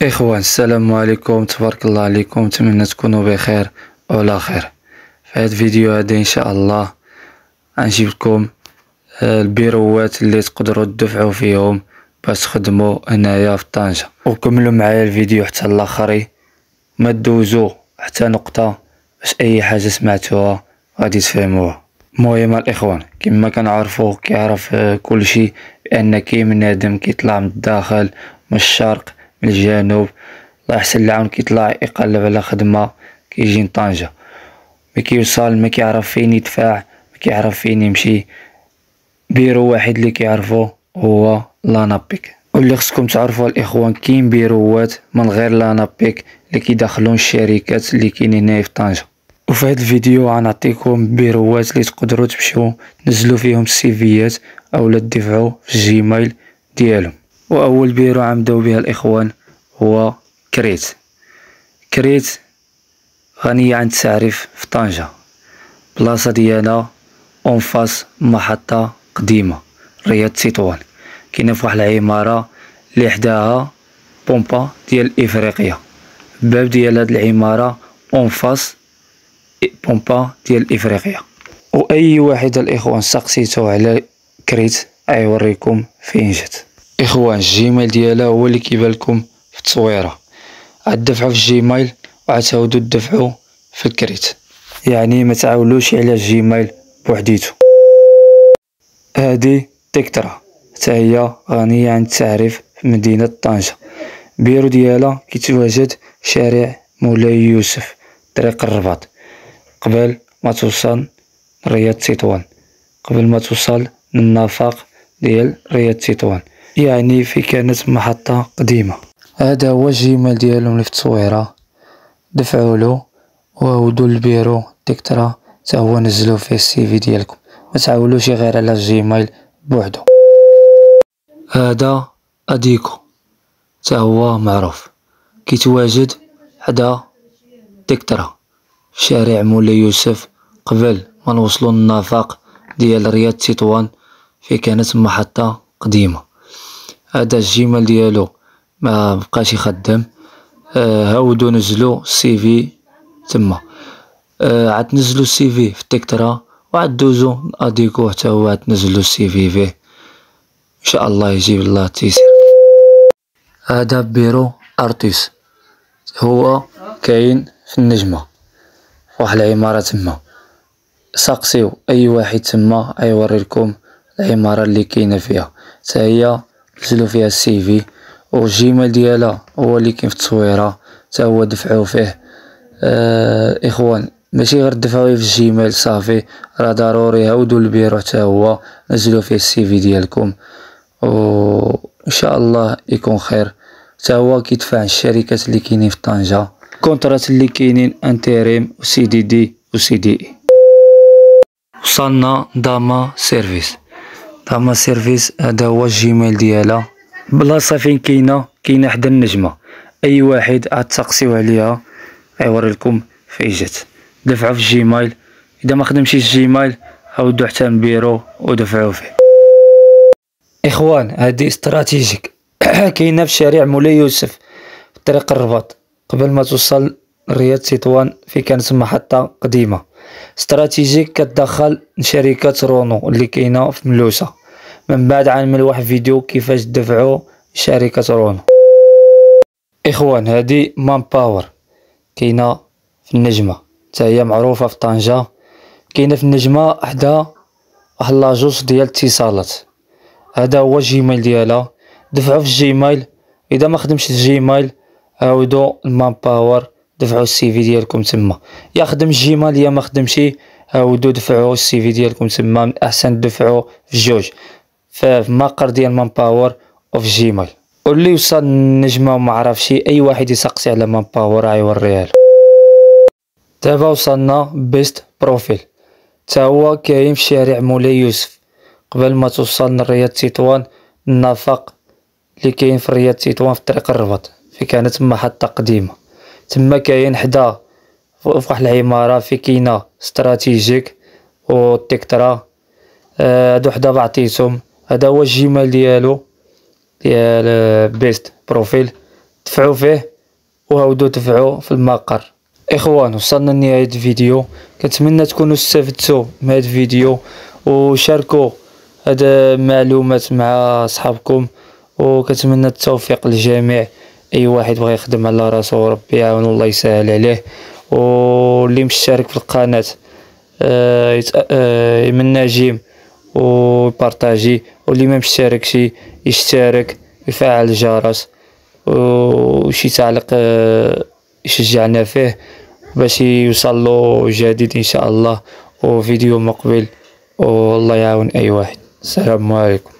إخوان السلام عليكم، تبارك الله عليكم، نتمنى تكونوا بخير وعلى خير. في هذا الفيديو هذا إن شاء الله غنجيب لكم البيروات اللي تقدروا تدفعوا فيهم باش تخدموا هنايا في طنجة، وكملوا معايا الفيديو حتى الاخر، ما تدوزوا حتى نقطة باش أي حاجة سمعتوها غادي تفهموها. المهم الإخوان، كما كنعرفوا كيعرف كل شيء بأن كاين بنادم كيطلع من الداخل، من الشرق، من الجنوب، الله يحسن العون، كيطلع يقلب على خدمة كيجي لطنجة، ما كيوصل، ما كيعرف فين يدفع، ما كيعرف فين يمشي. بيرو واحد اللي كيعرفو هو لانابيك، واللي خصكم تعرفوا الإخوان كاين بيروات من غير لانابيك اللي كيدخلون الشركات اللي كاينين هنايا في طنجة. وفي هذا الفيديو غنعطيكم بيروات اللي تقدروا تمشيو تنزلوا فيهم السيفيات اولا تدفعوا في الجيميل ديالهم. واول بيرو غنبداو بها الإخوان هو كريت. كريت غنية عن التعريف في طنجة، بلاصة ديالها اون فاس محطة قديمة رياض تطوان، كاينة في واحد العمارة اللي حداها بومبا ديال افريقيا. الباب ديال هاد العمارة اون فاس بومبا ديال افريقيا. واي واحد الاخوان سقسيتو على كريت غيوريكم فين جات. اخوان الجيميل ديالها هو اللي كيبان لكم في التصويره، غتدفعوا في الجيميل وغتعاودوا تدفعوا في الكريت، يعني ما تعاولوش على الجيميل بوحديتو. هذه تكترا حتى هي غنية عن التعريف في مدينة طنجة. بيرو ديالها كيتواجد شارع مولاي يوسف طريق الرباط، قبل ما توصل رياض تطوان، قبل ما توصل للنفق ديال رياض تطوان، يعني في كانت محطة قديمة. هذا هو الجيميل ديالهم اللي في التصويرة، دفعوا له وعاودوا البيرو تكترا تا هو نزلوا فيه السيفي ديالكم، ما تعاولوش غير على الجيميل بوحدو. هذا اديكو تا هو معروف، كيتواجد حدا تكترا في شارع مولاي يوسف قبل ما نوصلوا للنفق ديال رياض تطوان، في كانت محطة قديمة. هذا الجيميل ديالو ما بقاش يخدم، هاودو نزلوا السيفي تما، عاد تنزلوا السيفي في تكترا وعاد دوزو اديكو حتى هو عاد تنزلوا السيفي فيه، ان شاء الله يجيب الله التيسير. هذا بيرو ارتيس، هو كاين في النجمة واحد العمارة تما، سقسيو اي واحد تما غيوريلكم العمارة اللي كاينة فيها، حتى هي نزلوا فيها السيفي، والجيميل ديالها هو اللي كاين في التصويرة حتى هو دفعوا فيه. اخوان ماشي غير دفعوا في الجيميل صافي، راه ضروري هاودوا البيرو حتى هو نزلوا فيه السيفي ديالكم، وان شاء الله يكون خير. حتى هو كيدفع الشركات اللي كاينين في طنجة، كونترات اللي كاينين انتريم و سي دي دي و سي دي اي. وصلنا داما سيرفيس. داما سيرفيس هذا هو الجيميل ديالها، بلاصة فين كاينة حدا النجمة، اي واحد عاد تسقسيو عليها غيوريلكم فين جات. دفعوا في الجيميل، اذا ما خدمش الجيميل عاودوا حتى البيرو ودفعوا فيه. اخوان هذه استراتيجيك كاينه في شارع مولاي يوسف في طريق الرباط، قبل ما توصل رياض تطوان، في كانت محطة قديمة. استراتيجيك كتدخل شركة رونو اللي كاينة في ملوسة، من بعد غنعمل واحد فيديو كيفاش تدفعوا شركة رونو. اخوان هذه مان باور كاينة في النجمة، حتى هي معروفة في طنجة، كاينة في النجمة حدا واحد لاجوص ديال الاتصالات. هذا هو الجيميل ديالها، دفعوا في الجيميل، اذا ما خدمش الجيميل عاودوا المان باور دفعوا السيفي ديالكم تما، يا خدم الجيميل يا ما خدمش عاودوا دفعوا السيفي ديالكم تما. من احسن دفعوا في جوج، في مقر ديال مان باور وفي الجيميل. واللي وصل النجمة وما عرفش، اي واحد يسقسي على مان باور غيوريها له. دابا وصلنا بيست بروفيل، تا هو كاين في شارع مولاي يوسف، قبل ما توصل لرياض تطوان، النفق اللي كاين في رياض تطوان في طريق الرباط، في كانت محطة قديمة تما، كاين حدا في واحد العمارة في كاينة استراتيجيك و تكترا. هادو حدا بعطيتهم، هذا هو الجيميل ديالو ديال بيست بروفيل، دفعوا فيه وعاودوا دفعوا في المقر. اخوان وصلنا لنهاية الفيديو، كنتمنى تكونوا استفدتوا من هذا الفيديو وشاركوا هاد المعلومات مع اصحابكم، وكنتمنى التوفيق للجميع. اي واحد بغى يخدم على راسو ربي يعاون والله يسهل عليه، واللي مشترك في القناة يمنى جيم ويبارطاجي، واللي ما مشتركش يشترك ويفعل الجرس وشي تعليق يشجعنا فيه باش يوصلوا جديد ان شاء الله وفيديو مقبل، والله يعاون اي واحد. السلام عليكم.